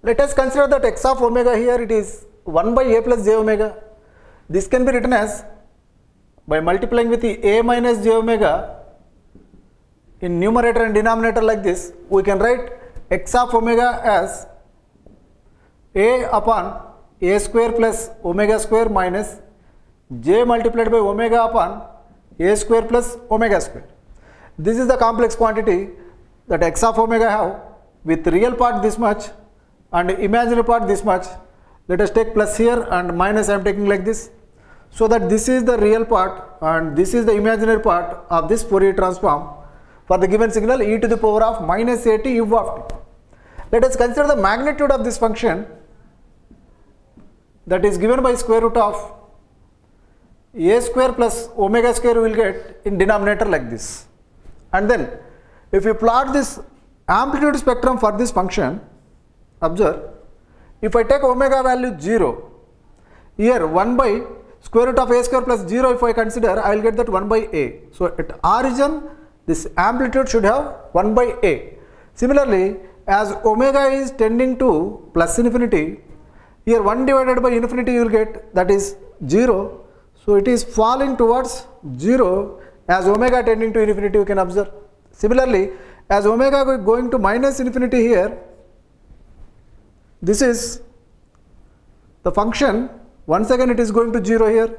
Let us consider that x of omega here, it is 1 by a plus j omega. This can be written as, by multiplying with the a minus j omega in numerator and denominator like this, we can write x of omega as a upon a square plus omega square minus j multiplied by omega upon a square plus omega square. This is the complex quantity that x of omega have, with real part this much and imaginary part this much. Let us take plus here and minus I am taking like this, so that this is the real part and this is the imaginary part of this Fourier transform for the given signal e to the power of minus at u of t. Let us consider the magnitude of this function, that is given by square root of a square plus omega square we will get in denominator like this. And then if you plot this amplitude spectrum for this function, observe, if I take omega value 0, here 1 by square root of a square plus 0 if I consider, I will get that 1 by a. So at origin this amplitude should have 1 by a. Similarly, as omega is tending to plus infinity, here 1 divided by infinity you will get, that is 0. So it is falling towards 0 as omega tending to infinity, you can observe. Similarly, as omega going to minus infinity here, this is the function, once again it is going to 0 here.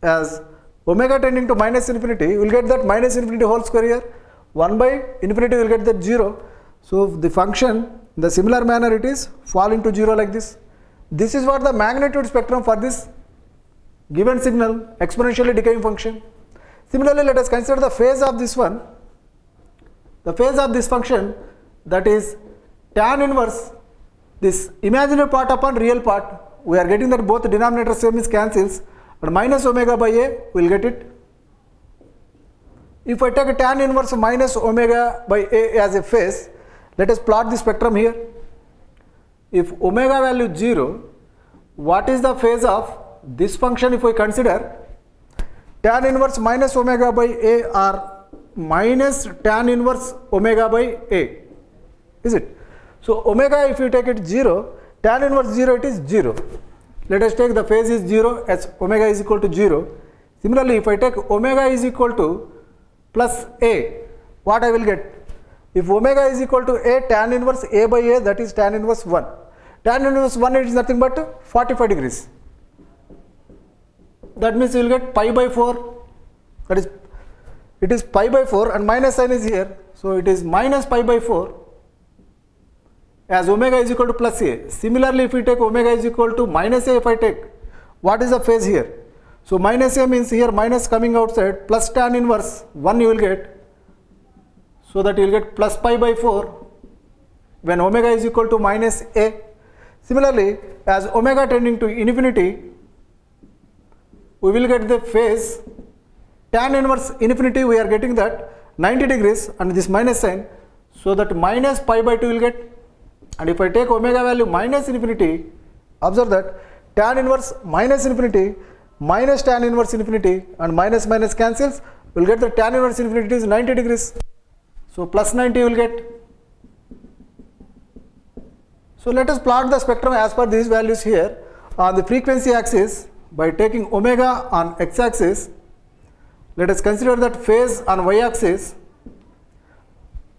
As omega tending to minus infinity, you will get that minus infinity whole square here, 1 by infinity you will get that 0. So the function, in the similar manner it is falling to 0 like this. This is what the magnitude spectrum for this given signal exponentially decaying function. Similarly, let us consider the phase of this one. The phase of this function, that is tan inverse this imaginary part upon real part. We are getting that both denominator same is cancels, and minus omega by a we will get it. If I take a tan inverse minus omega by a as a phase, let us plot the spectrum here. If omega value 0, what is the phase of this function if we consider? Tan inverse minus omega by a or minus tan inverse omega by a, is it? So omega, if you take it 0, tan inverse 0, it is 0. Let us take the phase is 0 as omega is equal to 0. Similarly, if I take omega is equal to plus a, what I will get? If omega is equal to a tan inverse a by a, that is tan inverse 1. Tan inverse 1, it is nothing but 45 degrees. That means you will get pi by 4, that is, it is pi by 4 and minus sign is here. So it is minus pi by 4 as omega is equal to plus a. Similarly, if we take omega is equal to minus a, if I take, what is the phase here? So minus a means here minus coming outside, plus tan inverse 1 you will get. So that you will get plus pi by 4 when omega is equal to minus a. Similarly, as omega tending to infinity, we will get the phase tan inverse infinity, we are getting that 90 degrees and this minus sign, so that minus pi by 2 will get. And if I take omega value minus infinity, observe that tan inverse minus infinity minus tan inverse infinity and minus minus cancels, we will get the tan inverse infinity is 90 degrees. So plus 90 you will get. So let us plot the spectrum as per these values here on the frequency axis by taking omega on x axis. Let us consider that phase on y axis.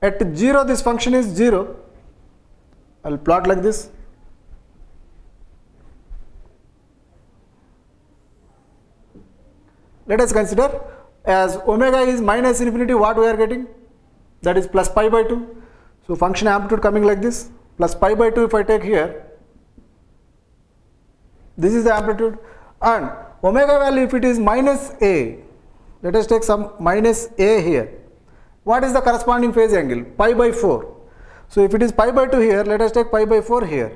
At 0 this function is 0. I will plot like this. Let us consider as omega is minus infinity, what we are getting? That is plus pi by 2. So function amplitude coming like this, plus pi by 2 if I take here. This is the amplitude, and omega value if it is minus a, let us take some minus a here. What is the corresponding phase angle? Pi by 4. So if it is pi by 2 here, let us take pi by 4 here.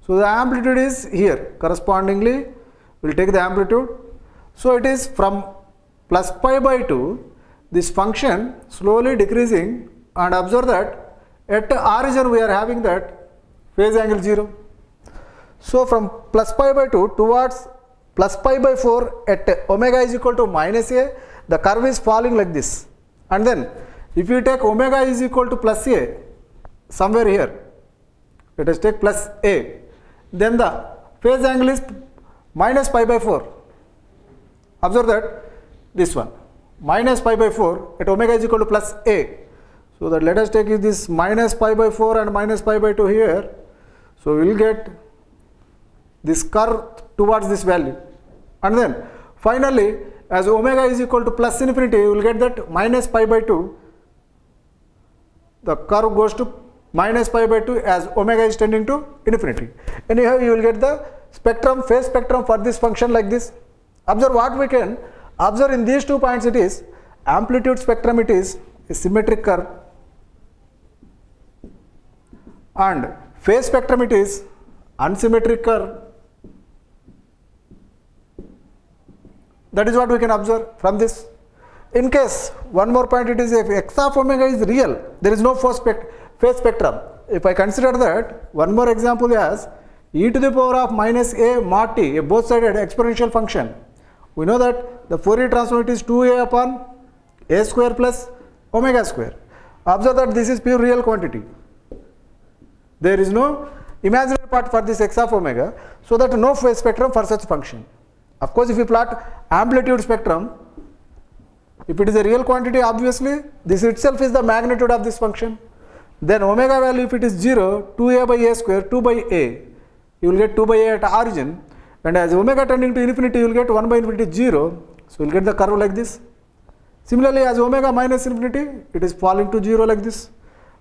So the amplitude is here, correspondingly we will take the amplitude. So it is from plus pi by 2, this function slowly decreasing, and observe that at origin we are having that phase angle 0. So from plus pi by 2 towards plus pi by 4 at omega is equal to minus a, the curve is falling like this. And then if you take omega is equal to plus a somewhere here, let us take plus A, then the phase angle is minus pi by 4. Observe that this one minus pi by 4 at omega is equal to plus A. So that let us take this minus pi by 4 and minus pi by 2 here. So we will get this curve towards this value, and then finally as omega is equal to plus infinity, you will get that minus pi by 2, the curve goes to minus pi by 2 as omega is tending to infinity. Anyhow, you will get the spectrum, phase spectrum for this function like this. Observe what we can observe in these 2 points. It is amplitude spectrum, it is a symmetric curve, and phase spectrum, it is unsymmetric curve. That is what we can observe from this. In case, one more point, it is if x of omega is real, there is no phase spectrum. If I consider that, one more example as e to the power of minus a mod t, a both-sided exponential function. We know that the Fourier transform, it is 2a upon a square plus omega square. Observe that this is pure real quantity. There is no imaginary part for this x of omega, so that no phase spectrum for such function. Of course, if you plot amplitude spectrum, if it is a real quantity, obviously this itself is the magnitude of this function. Then omega value, if it is 0, 2a by a square, 2 by a, you will get 2 by a at origin, and as omega tending to infinity, you will get 1 by infinity 0, so you will get the curve like this. Similarly, as omega minus infinity, it is falling to 0 like this.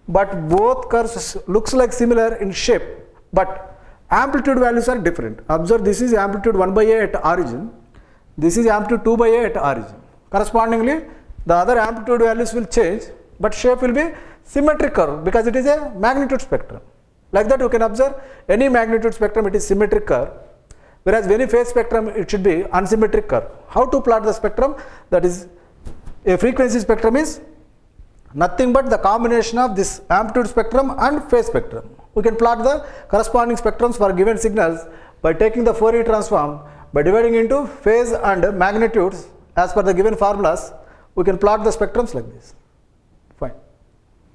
But both curves looks like similar in shape, but amplitude values are different. Observe, this is amplitude 1 by a at origin, this is amplitude 2 by a at origin. Correspondingly, the other amplitude values will change, but shape will be symmetric curve because it is a magnitude spectrum. Like that, you can observe any magnitude spectrum, it is symmetric curve, whereas any phase spectrum, it should be unsymmetric curve. How to plot the spectrum? That is, a frequency spectrum is nothing but the combination of this amplitude spectrum and phase spectrum. We can plot the corresponding spectrums for given signals by taking the Fourier transform, by dividing into phase and magnitudes as per the given formulas. We can plot the spectrums like this.